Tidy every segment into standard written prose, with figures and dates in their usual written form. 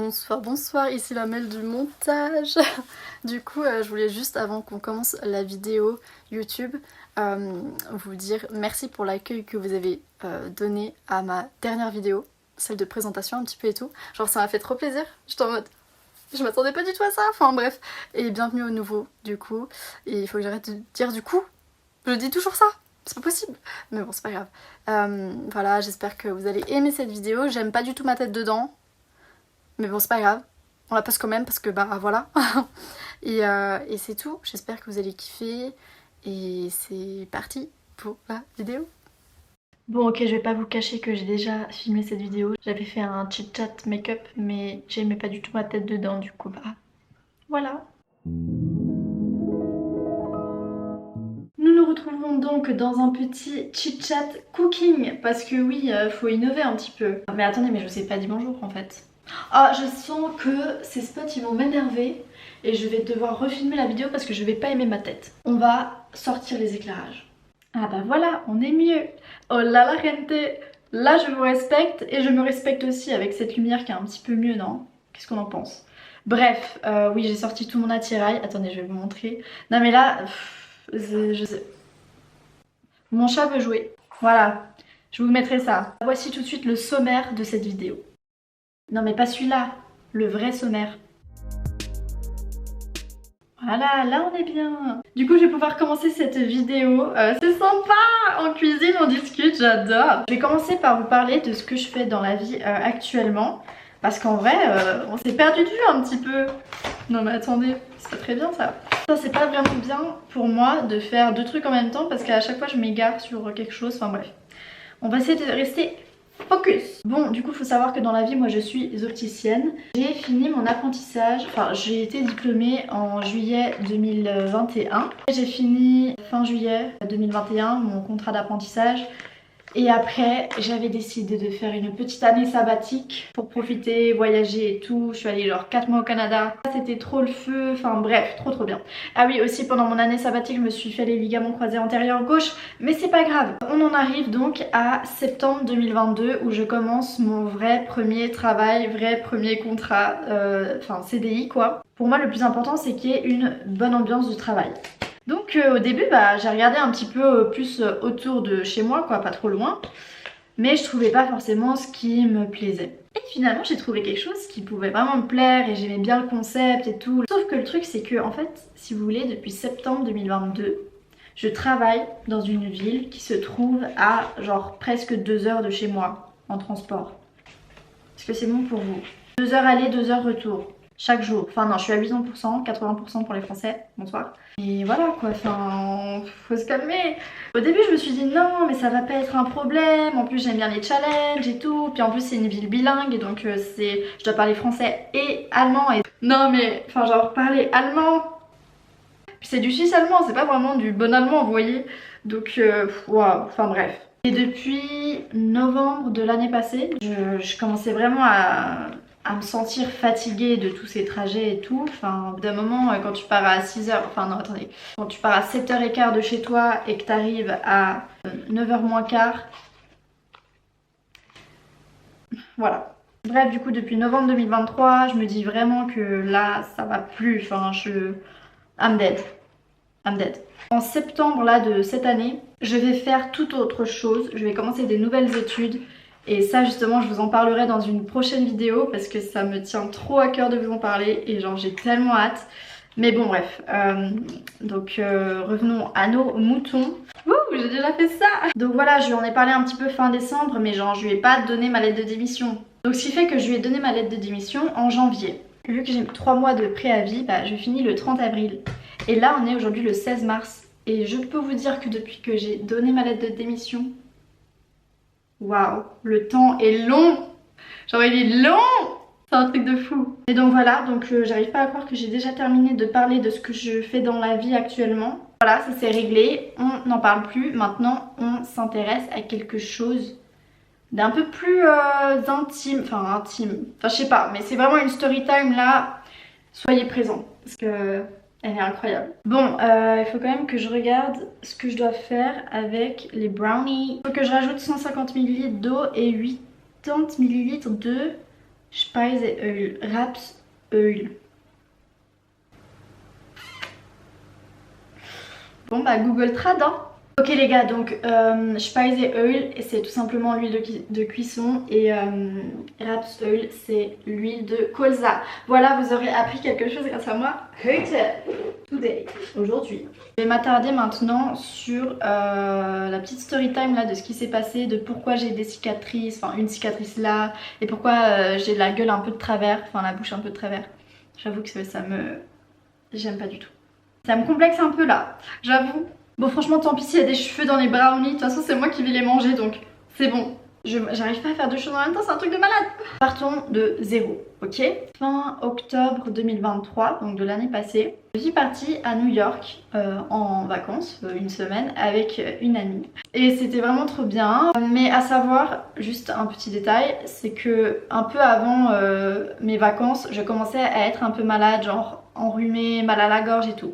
Bonsoir, bonsoir, ici la Mel du montage. Du coup, je voulais juste, avant qu'on commence la vidéo YouTube, vous dire merci pour l'accueil que vous avez donné à ma dernière vidéo, celle de présentation un petit peu et tout. Genre ça m'a fait trop plaisir, j'étais en mode... Je m'attendais pas du tout à ça, enfin bref. Et bienvenue au nouveau, du coup. Et il faut que j'arrête de dire du coup. Je dis toujours ça, c'est pas possible. Mais bon, c'est pas grave. Voilà, j'espère que vous allez aimer cette vidéo. J'aime pas du tout ma tête dedans. Mais bon, c'est pas grave. On la poste quand même parce que bah voilà. et c'est tout. J'espère que vous allez kiffer. Et c'est parti pour la vidéo. Bon ok, je vais pas vous cacher que j'ai déjà filmé cette vidéo. J'avais fait un chit chat make-up mais j'aimais pas du tout ma tête dedans, du coup bah voilà. Nous nous retrouvons donc dans un petit chit chat cooking parce que oui, faut innover un petit peu. Mais attendez, mais je vous ai pas dit bonjour en fait. Ah, je sens que ces spots ils vont m'énerver et je vais devoir refilmer la vidéo parce que je vais pas aimer ma tête. On va sortir les éclairages. Ah bah voilà, on est mieux. Oh là la gente. Là je vous respecte et je me respecte aussi avec cette lumière qui est un petit peu mieux, non? Qu'est-ce qu'on en pense? Bref, oui j'ai sorti tout mon attirail. Attendez, je vais vous montrer. Non mais là, je sais. Mon chat veut jouer. Voilà, je vous mettrai ça. Voici tout de suite le sommaire de cette vidéo. Non mais pas celui-là, le vrai sommaire. Voilà, là on est bien. Du coup je vais pouvoir commencer cette vidéo. C'est sympa, en cuisine on discute, j'adore. Je vais commencer par vous parler de ce que je fais dans la vie actuellement. Parce qu'en vrai, on s'est perdu de vue un petit peu. Non mais attendez, c'est pas très bien ça. Ça c'est pas vraiment bien pour moi de faire deux trucs en même temps parce qu'à chaque fois je m'égare sur quelque chose, enfin bref. On va essayer de rester focus. Bon, du coup, il faut savoir que dans la vie, moi, je suis opticienne. J'ai fini mon apprentissage, enfin, j'ai été diplômée en juillet 2021. J'ai fini fin juillet 2021 mon contrat d'apprentissage. Et après, j'avais décidé de faire une petite année sabbatique pour profiter, voyager et tout. Je suis allée genre 4 mois au Canada. C'était trop le feu, enfin bref, trop bien. Ah oui, aussi pendant mon année sabbatique, je me suis fait les ligaments croisés antérieur gauche, mais c'est pas grave. On en arrive donc à septembre 2022 où je commence mon vrai premier travail, vrai premier contrat, enfin CDI quoi. Pour moi, le plus important, c'est qu'il y ait une bonne ambiance de travail. Donc au début bah, j'ai regardé un petit peu plus autour de chez moi quoi, pas trop loin. Mais je trouvais pas forcément ce qui me plaisait. Et finalement j'ai trouvé quelque chose qui pouvait vraiment me plaire et j'aimais bien le concept et tout. Sauf que le truc c'est que en fait, si vous voulez, depuis septembre 2022, je travaille dans une ville qui se trouve à genre presque 2 heures de chez moi en transport. Est-ce que c'est bon pour vous? 2 heures aller, 2 heures retour. Chaque jour. Enfin non, je suis à 800%, 80% pour les Français. Bonsoir. Et voilà quoi, enfin, faut se calmer. Au début je me suis dit non mais ça va pas être un problème. En plus j'aime bien les challenges et tout. Puis en plus c'est une ville bilingue et donc je dois parler français et allemand. Et... Non mais, enfin genre parler allemand. Puis c'est du suisse allemand, c'est pas vraiment du bon allemand vous voyez. Donc waouh, enfin bref. Et depuis novembre de l'année passée, je commençais vraiment à me sentir fatiguée de tous ces trajets et tout. Enfin, d'un moment, quand tu pars à 6h, enfin non, attendez, quand tu pars à 7h15 de chez toi et que tu arrives à 9h moins quart, voilà. Bref, du coup, depuis novembre 2023, je me dis vraiment que là, ça va plus. Enfin, I'm dead. I'm dead. En septembre là de cette année, je vais faire tout autre chose. Je vais commencer des nouvelles études. Et ça justement je vous en parlerai dans une prochaine vidéo parce que ça me tient trop à cœur de vous en parler et genre j'ai tellement hâte. Mais bon bref, donc revenons à nos moutons. Ouh, j'ai déjà fait ça. Donc voilà, je lui en ai parlé un petit peu fin décembre mais genre je lui ai pas donné ma lettre de démission. Donc ce qui fait que je lui ai donné ma lettre de démission en janvier. Vu que j'ai 3 mois de préavis, bah, je finis le 30 avril. Et là on est aujourd'hui le 16 mars. Et je peux vous dire que depuis que j'ai donné ma lettre de démission, waouh, le temps est long. Genre il est long. C'est un truc de fou. Et donc voilà, donc j'arrive pas à croire que j'ai déjà terminé de parler de ce que je fais dans la vie actuellement. Voilà, ça c'est réglé, on n'en parle plus. Maintenant on s'intéresse à quelque chose d'un peu plus intime. Enfin je sais pas, mais c'est vraiment une story time là. Soyez présents parce que elle est incroyable. Bon, il faut quand même que je regarde ce que je dois faire avec les brownies. Il faut que je rajoute 150 ml d'eau et 80 ml de Speiseöl, Rapsöl. Bon bah Google Trad hein. Ok les gars, donc Speiseöl c'est tout simplement l'huile de cuisson et Rapsöl c'est l'huile de colza. Voilà, vous aurez appris quelque chose grâce à moi. Today, aujourd'hui. Je vais m'attarder maintenant sur la petite story time là de ce qui s'est passé, de pourquoi j'ai des cicatrices, enfin une cicatrice là, et pourquoi j'ai la gueule un peu de travers, enfin la bouche un peu de travers. J'avoue que ça me... j'aime pas du tout. Ça me complexe un peu là, j'avoue. Bon franchement tant pis s'il y a des cheveux dans les brownies, de toute façon c'est moi qui vais les manger donc c'est bon. J'arrive pas à faire deux choses en même temps, c'est un truc de malade. Partons de zéro, ok. Fin octobre 2023, donc de l'année passée, je suis partie à New York en vacances, une semaine, avec une amie. Et c'était vraiment trop bien. Mais à savoir, juste un petit détail, c'est que un peu avant mes vacances, je commençais à être un peu malade, genre enrhumée, mal à la gorge et tout.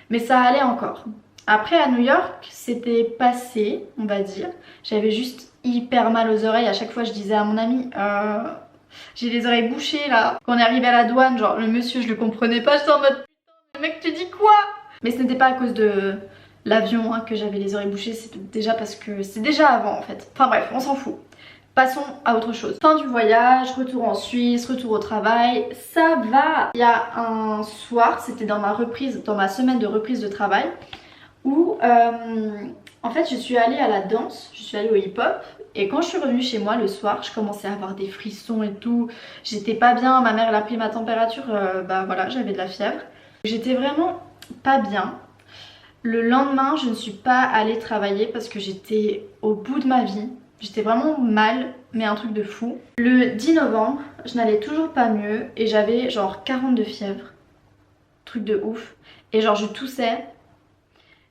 Mais ça allait encore. Après à New York, c'était passé, on va dire. J'avais juste hyper mal aux oreilles. À chaque fois je disais à mon ami j'ai les oreilles bouchées là. Quand on est arrivé à la douane, genre le monsieur je le comprenais pas, j'étais en mode putain mec tu dis quoi? Mais ce n'était pas à cause de l'avion hein, que j'avais les oreilles bouchées, c'était déjà parce que c'est déjà avant en fait. Enfin bref, on s'en fout. Passons à autre chose. Fin du voyage, retour en Suisse, retour au travail, ça va. Il y a un soir, c'était dans ma semaine de reprise de travail, où en fait je suis allée à la danse, je suis allée au hip-hop. Et quand je suis revenue chez moi le soir, je commençais à avoir des frissons et tout. J'étais pas bien, ma mère elle a pris ma température, bah voilà, j'avais de la fièvre. J'étais vraiment pas bien. Le lendemain, je ne suis pas allée travailler parce que j'étais au bout de ma vie. J'étais vraiment mal, mais un truc de fou. Le 10 novembre, je n'allais toujours pas mieux et j'avais genre 40 de fièvre. Truc de ouf. Et genre je toussais.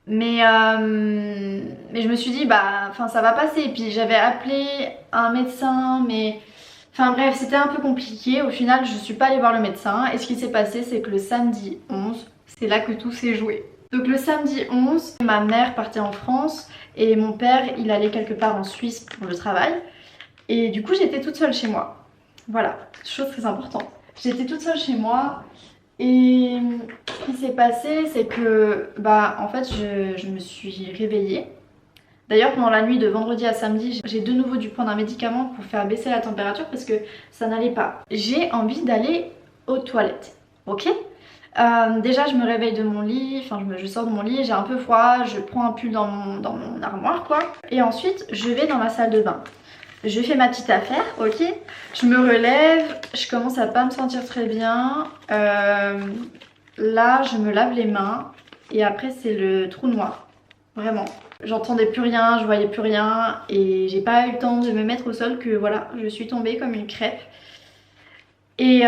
Mais je me suis dit bah ça va passer. Et puis j'avais appelé un médecin mais enfin bref c'était un peu compliqué. Au final je suis pas allée voir le médecin. Et ce qui s'est passé c'est que le samedi 11 c'est là que tout s'est joué. Donc le samedi 11 ma mère partait en France et mon père il allait quelque part en Suisse pour le travail. Et du coup j'étais toute seule chez moi. Voilà, chose très importante. J'étais toute seule chez moi. Et ce qui s'est passé c'est que bah en fait je me suis réveillée. D'ailleurs pendant la nuit de vendredi à samedi j'ai de nouveau dû prendre un médicament pour faire baisser la température parce que ça n'allait pas. J'ai envie d'aller aux toilettes, ok. Déjà je me réveille de mon lit, enfin je sors de mon lit, j'ai un peu froid, je prends un pull dans mon armoire quoi. Et ensuite je vais dans la salle de bain. Je fais ma petite affaire, ok. Je me relève, je commence à pas me sentir très bien. Là, je me lave les mains et après c'est le trou noir, vraiment. J'entendais plus rien, je voyais plus rien et j'ai pas eu le temps de me mettre au sol que voilà, je suis tombée comme une crêpe. Et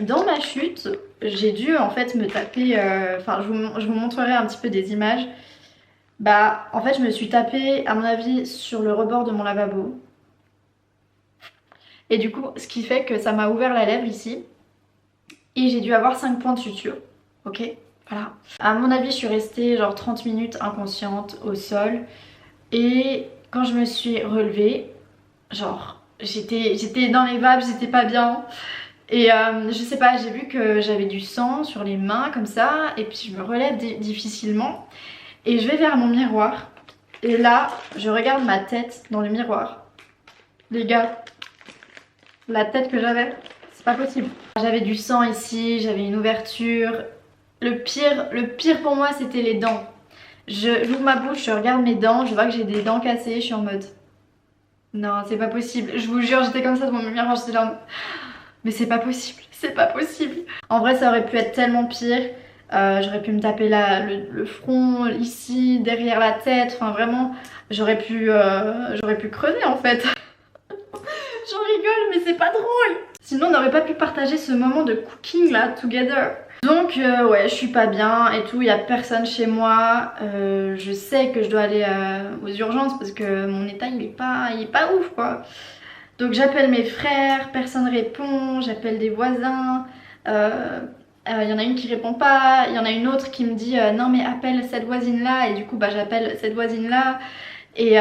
dans ma chute, j'ai dû en fait me taper, enfin je vous montrerai un petit peu des images. Bah en fait je me suis tapée à mon avis sur le rebord de mon lavabo. Et du coup ce qui fait que ça m'a ouvert la lèvre ici. Et j'ai dû avoir 5 points de suture. Ok, voilà. À mon avis je suis restée genre 30 minutes inconsciente au sol. Et quand je me suis relevée, genre j'étais dans les vapes, j'étais pas bien. Et je sais pas, j'ai vu que j'avais du sang sur les mains comme ça. Et puis je me relève difficilement. Et je vais vers mon miroir. Et là, je regarde ma tête dans le miroir. Les gars, la tête que j'avais, c'est pas possible. J'avais du sang ici, j'avais une ouverture. Le pire pour moi, c'était les dents. J'ouvre ma bouche, je regarde mes dents, je vois que j'ai des dents cassées, je suis en mode... Non, c'est pas possible. Je vous jure, j'étais comme ça devant mon miroir, j'étais là... Mais c'est pas possible, c'est pas possible. En vrai, ça aurait pu être tellement pire. J'aurais pu me taper le front ici, derrière la tête, enfin vraiment j'aurais pu crever en fait. J'en rigole mais c'est pas drôle. Sinon on n'aurait pas pu partager ce moment de cooking là, together. Donc ouais je suis pas bien et tout, il y a personne chez moi. Je sais que je dois aller aux urgences parce que mon état il est pas ouf quoi. Donc j'appelle mes frères, personne répond, j'appelle des voisins. Y en a une qui répond pas, il y en a une autre qui me dit non mais appelle cette voisine là, et du coup bah j'appelle cette voisine là. Et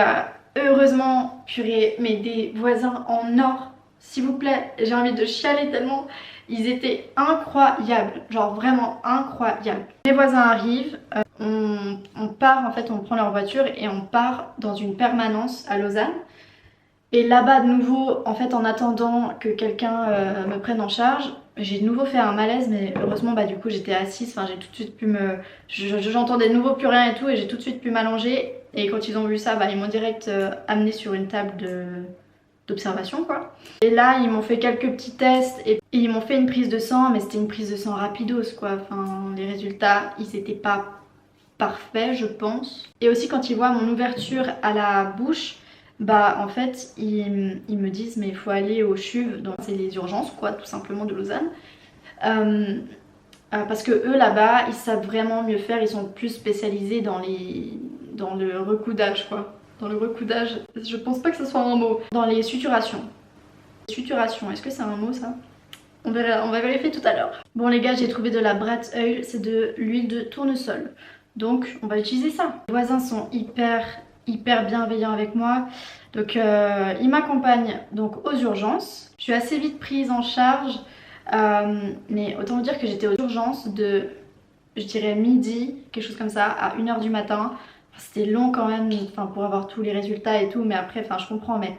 heureusement, purée, mais des voisins en or, s'il vous plaît, j'ai envie de chialer tellement ils étaient incroyables, genre vraiment incroyables. Mes voisins arrivent, on part en fait, on prend leur voiture et on part dans une permanence à Lausanne. Et là-bas de nouveau, en fait en attendant que quelqu'un me prenne en charge, j'ai de nouveau fait un malaise, mais heureusement bah du coup j'étais assise, enfin j'ai tout de suite pu me... J'entendais de nouveau plus rien et tout, et j'ai tout de suite pu m'allonger. Et quand ils ont vu ça, bah ils m'ont direct amené sur une table d'observation quoi. Et là ils m'ont fait quelques petits tests et ils m'ont fait une prise de sang, mais c'était une prise de sang rapidos quoi. Enfin les résultats ils étaient pas parfaits je pense. Et aussi quand ils voient mon ouverture à la bouche, bah en fait ils me disent mais il faut aller au CHUV, donc c'est les urgences quoi tout simplement de Lausanne. Parce que eux là-bas ils savent vraiment mieux faire, ils sont plus spécialisés dans le recoudage quoi. Dans le recoudage, je pense pas que ce soit un mot. Dans les suturations. Suturation, est-ce que c'est un mot ça? On va vérifier tout à l'heure. Bon les gars, j'ai trouvé de la Brat Oil, c'est de l'huile de tournesol. Donc on va utiliser ça. Les voisins sont hyper bienveillants avec moi. Donc ils m'accompagnent donc aux urgences. Je suis assez vite prise en charge. Mais autant vous dire que j'étais aux urgences de, je dirais midi, quelque chose comme ça, à 1h du matin. C'était long quand même, enfin, pour avoir tous les résultats et tout, mais après, enfin, je comprends, mais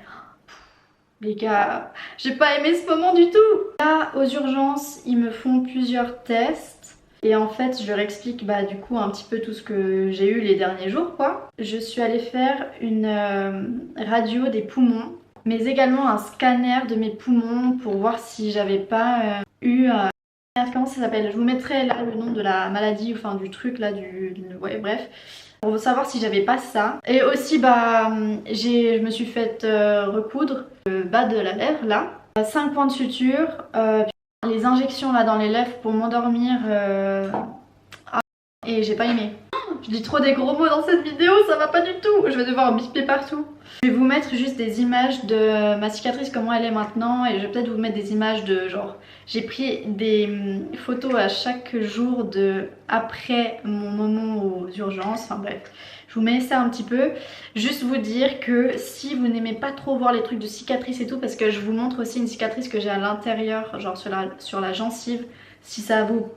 les gars, j'ai pas aimé ce moment du tout. Là, aux urgences, ils me font plusieurs tests et en fait, je leur explique bah du coup un petit peu tout ce que j'ai eu les derniers jours, quoi. Je suis allée faire une radio des poumons, mais également un scanner de mes poumons pour voir si j'avais pas eu comment ça s'appelle? Je vous mettrai là le nom de la maladie, enfin du truc là, ouais bref. Pour savoir si j'avais pas ça. Et aussi bah je me suis fait recoudre le bas de la lèvre là. 5 points de suture, les injections là dans les lèvres pour m'endormir. Et j'ai pas aimé. Je dis trop des gros mots dans cette vidéo, ça va pas du tout. Je vais devoir biper partout. Je vais vous mettre juste des images de ma cicatrice, comment elle est maintenant. Et je vais peut-être vous mettre des images de genre... J'ai pris des photos à chaque jour de après mon moment aux urgences. Enfin bref, je vous mets ça un petit peu. Juste vous dire que si vous n'aimez pas trop voir les trucs de cicatrices et tout, parce que je vous montre aussi une cicatrice que j'ai à l'intérieur, genre sur la gencive. Si ça vous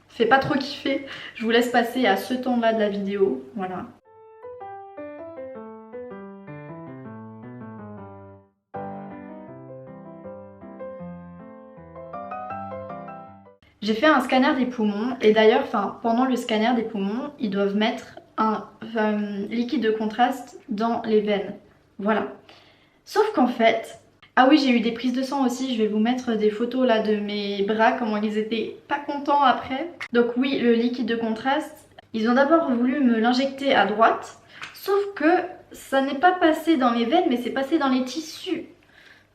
fait pas trop kiffer, je vous laisse passer à ce temps-là de la vidéo. Voilà. J'ai fait un scanner des poumons et d'ailleurs pendant le scanner des poumons ils doivent mettre un liquide de contraste dans les veines. Voilà. Sauf qu'en fait, ah oui j'ai eu des prises de sang aussi, je vais vous mettre des photos là de mes bras, comment ils étaient pas contents après. Donc oui le liquide de contraste, ils ont d'abord voulu me l'injecter à droite, sauf que ça n'est pas passé dans mes veines mais c'est passé dans les tissus.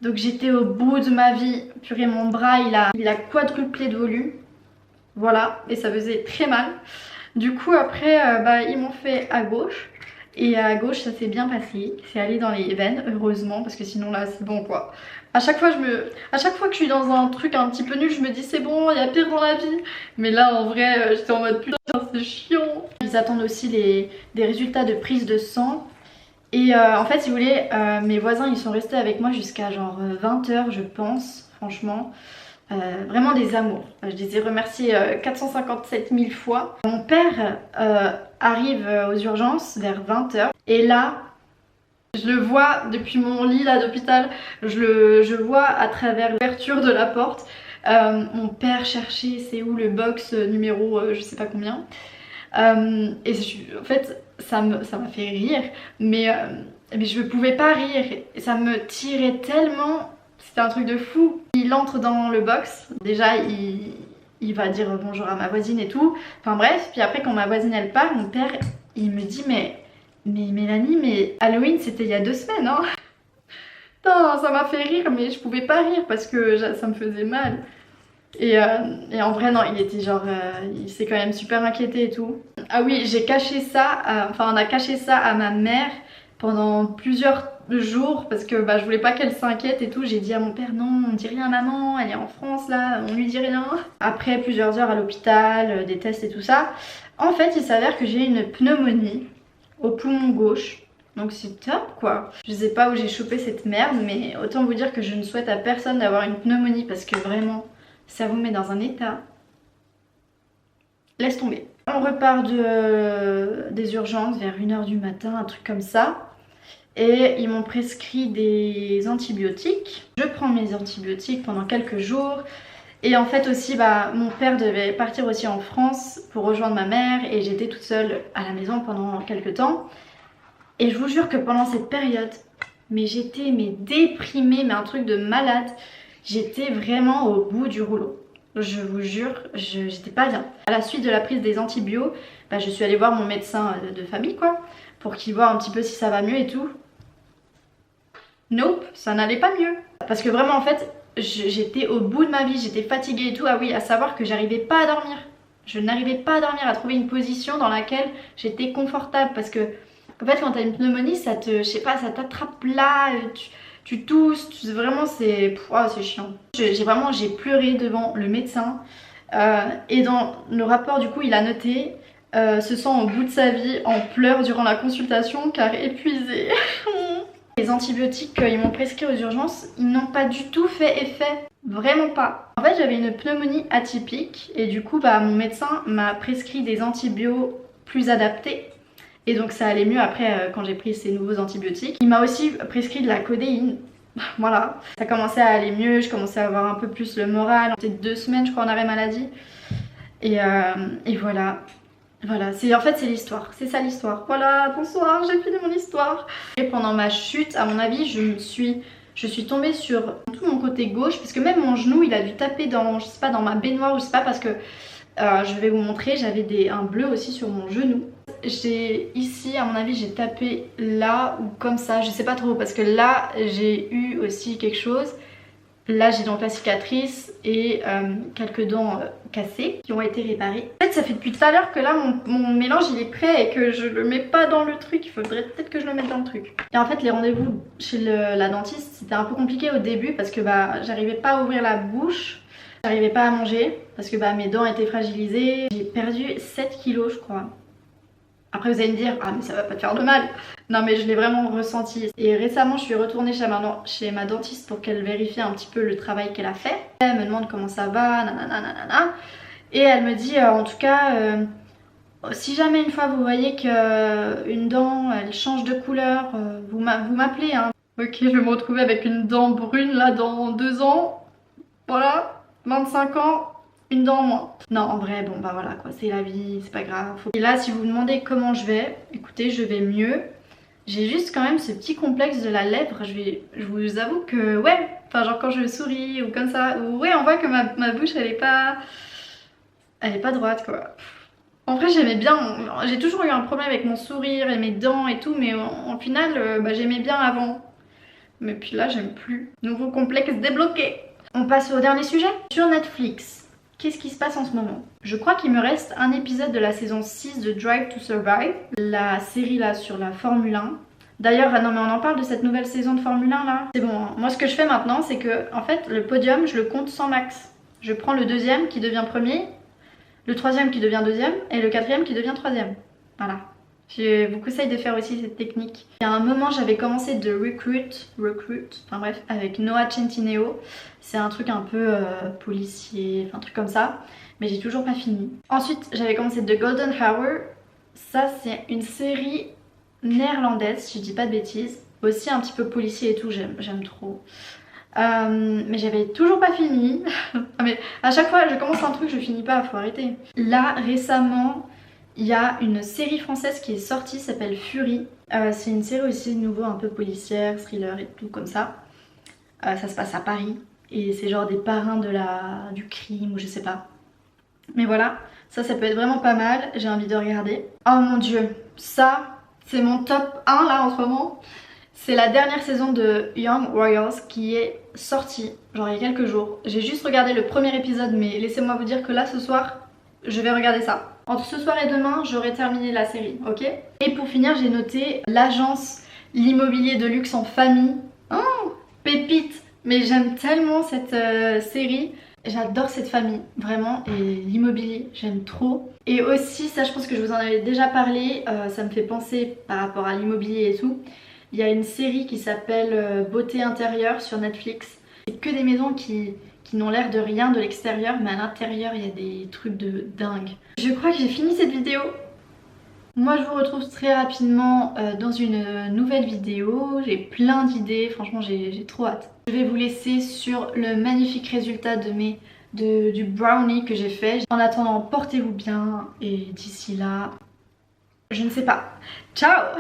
Donc j'étais au bout de ma vie. Purée, mon bras il a quadruplé de volume. Voilà, et ça faisait très mal. Du coup après bah, ils m'ont fait à gauche. Et à gauche ça s'est bien passé. C'est allé dans les veines, heureusement, parce que sinon là c'est bon quoi. À chaque fois que je suis dans un truc un petit peu nul, je me dis c'est bon, il y a pire dans la vie. Mais là en vrai j'étais en mode putain c'est chiant. Ils attendent aussi des résultats de prise de sang. Et en fait si vous voulez, mes voisins ils sont restés avec moi jusqu'à genre 20 h je pense, franchement. Vraiment des amours. Je les ai remerciés 457 000 fois. Mon père arrive aux urgences vers 20 h. Et là, je le vois depuis mon lit là d'hôpital. Je vois à travers l'ouverture de la porte mon père chercher c'est où le box numéro je sais pas combien. Et en fait ça m'a fait rire. Mais je ne pouvais pas rire. Ça me tirait tellement. C'était un truc de fou. Il entre dans le box, déjà il va dire bonjour à ma voisine et tout. Enfin bref, puis après quand ma voisine elle part, mon père il me dit mais Mélanie, mais Halloween c'était il y a 2 semaines hein. Putain, ça m'a fait rire mais je pouvais pas rire parce que ça me faisait mal. Et en vrai non, il était genre, il s'est quand même super inquiété et tout. Ah oui, j'ai caché ça, enfin on a caché ça à ma mère pendant plusieurs jours parce que bah, je voulais pas qu'elle s'inquiète et tout. J'ai dit à mon père non on dit rien à maman, elle est en France là, on lui dit rien. Après plusieurs heures à l'hôpital, des tests et tout ça, en fait il s'avère que j'ai une pneumonie au poumon gauche. Donc c'est top quoi. Je sais pas où j'ai chopé cette merde, mais autant vous dire que je ne souhaite à personne d'avoir une pneumonie parce que vraiment ça vous met dans un état. Laisse tomber. On repart des urgences vers 1h du matin, un truc comme ça. Et ils m'ont prescrit des antibiotiques. Je prends mes antibiotiques pendant quelques jours. Et en fait aussi, mon père devait partir aussi en France pour rejoindre ma mère. Et j'étais toute seule à la maison pendant quelques temps. Et je vous jure que pendant cette période, mais j'étais déprimée, mais un truc de malade. J'étais vraiment au bout du rouleau. Je vous jure, j'étais pas bien. À la suite de la prise des antibiotiques, je suis allée voir mon médecin de famille quoi, pour qu'il voit un petit peu si ça va mieux et tout. Nope, ça n'allait pas mieux. Parce que vraiment en fait, j'étais au bout de ma vie, j'étais fatiguée et tout. Ah oui, à savoir que j'arrivais pas à dormir. Je n'arrivais pas à dormir, à trouver une position dans laquelle j'étais confortable. Parce que en fait quand t'as une pneumonie, ça te, je sais pas, ça t'attrape là, tu tousses, vraiment c'est chiant. J'ai pleuré devant le médecin et dans le rapport du coup il a noté se sent au bout de sa vie en pleurs durant la consultation car épuisé. Les antibiotiques qu'ils m'ont prescrits aux urgences, ils n'ont pas du tout fait effet, vraiment pas. En fait j'avais une pneumonie atypique et du coup mon médecin m'a prescrit des antibiotiques plus adaptés. Et donc ça allait mieux après quand j'ai pris ces nouveaux antibiotiques. Il m'a aussi prescrit de la codéine. Voilà, ça commençait à aller mieux, je commençais à avoir un peu plus le moral. C'était 2 semaines je crois en arrêt maladie. Et voilà. Voilà, en fait c'est l'histoire, c'est ça l'histoire. Voilà, bonsoir, j'ai fini mon histoire. Et pendant ma chute, à mon avis, je suis tombée sur tout mon côté gauche. Parce que même mon genou, il a dû taper dans, je sais pas, dans ma baignoire ou je sais pas. Parce que je vais vous montrer, j'avais un bleu aussi sur mon genou. J'ai ici, à mon avis, j'ai tapé là ou comme ça, je sais pas trop. Parce que là, j'ai eu aussi quelque chose. Là j'ai donc la cicatrice et quelques dents cassées qui ont été réparées. En fait ça fait depuis tout à l'heure que là mon mélange il est prêt et que je le mets pas dans le truc. Il faudrait peut-être que je le mette dans le truc. Et en fait les rendez-vous chez la dentiste c'était un peu compliqué au début parce que j'arrivais pas à ouvrir la bouche. J'arrivais pas à manger parce que mes dents étaient fragilisées. J'ai perdu 7 kilos je crois. Après vous allez me dire, ah mais ça va pas te faire de mal. Non mais je l'ai vraiment ressenti. Et récemment je suis retournée chez ma dentiste pour qu'elle vérifie un petit peu le travail qu'elle a fait. Elle me demande comment ça va, nanana. Et elle me dit en tout cas, si jamais une fois vous voyez qu'une dent elle change de couleur, vous m'appelez hein. Ok, je vais me retrouver avec une dent brune là dans 2 ans. Voilà, 25 ans. Une dent en moins. Non en vrai bon voilà quoi, c'est la vie, c'est pas grave. Et là si vous vous demandez comment je vais, écoutez je vais mieux. J'ai juste quand même ce petit complexe de la lèvre, je vous avoue que ouais, enfin genre quand je souris ou comme ça, ouais on voit que ma bouche elle est pas droite quoi. En vrai j'aimais bien, j'ai toujours eu un problème avec mon sourire et mes dents et tout, mais en final j'aimais bien avant. Mais puis là j'aime plus. Nouveau complexe débloqué. On passe au dernier sujet. Sur Netflix. Qu'est-ce qui se passe en ce moment? Je crois qu'il me reste un épisode de la saison 6 de Drive to Survive, la série là sur la Formule 1. D'ailleurs, non mais on en parle de cette nouvelle saison de Formule 1 là. C'est bon, hein. Moi ce que je fais maintenant c'est que en fait le podium je le compte sans max. Je prends le deuxième qui devient premier, le troisième qui devient deuxième et le quatrième qui devient troisième. Voilà. Je vous conseille de faire aussi cette technique. Il y a un moment j'avais commencé de Recruit, enfin bref, avec Noah Centineo. C'est un truc un peu policier, un truc comme ça. Mais j'ai toujours pas fini. Ensuite j'avais commencé The Golden Hour. Ça c'est une série néerlandaise si je dis pas de bêtises. Aussi un petit peu policier et tout, j'aime trop. Mais j'avais toujours pas fini. Mais à chaque fois je commence un truc je finis pas, faut arrêter. Là récemment il y a une série française qui est sortie, s'appelle Fury. C'est une série aussi de nouveau un peu policière, thriller et tout comme ça. Ça se passe à Paris et c'est genre des parrains du crime ou je sais pas. Mais voilà, ça peut être vraiment pas mal, j'ai envie de regarder. Oh mon dieu, ça c'est mon top 1 là en ce moment. C'est la dernière saison de Young Royals qui est sortie, genre il y a quelques jours. J'ai juste regardé le premier épisode mais laissez-moi vous dire que là ce soir, je vais regarder ça. Entre ce soir et demain, j'aurai terminé la série, ok? Et pour finir, j'ai noté l'agence, l'immobilier de luxe en famille. Oh, pépite! Mais j'aime tellement cette série. J'adore cette famille, vraiment, et l'immobilier, j'aime trop. Et aussi, ça je pense que je vous en avais déjà parlé, ça me fait penser par rapport à l'immobilier et tout. Il y a une série qui s'appelle Beauté intérieure sur Netflix. C'est que des maisons qui n'ont l'air de rien de l'extérieur, mais à l'intérieur il y a des trucs de dingue. Je crois que j'ai fini cette vidéo. Moi je vous retrouve très rapidement dans une nouvelle vidéo. J'ai plein d'idées, franchement j'ai trop hâte. Je vais vous laisser sur le magnifique résultat du brownie que j'ai fait. En attendant, portez-vous bien et d'ici là, je ne sais pas. Ciao!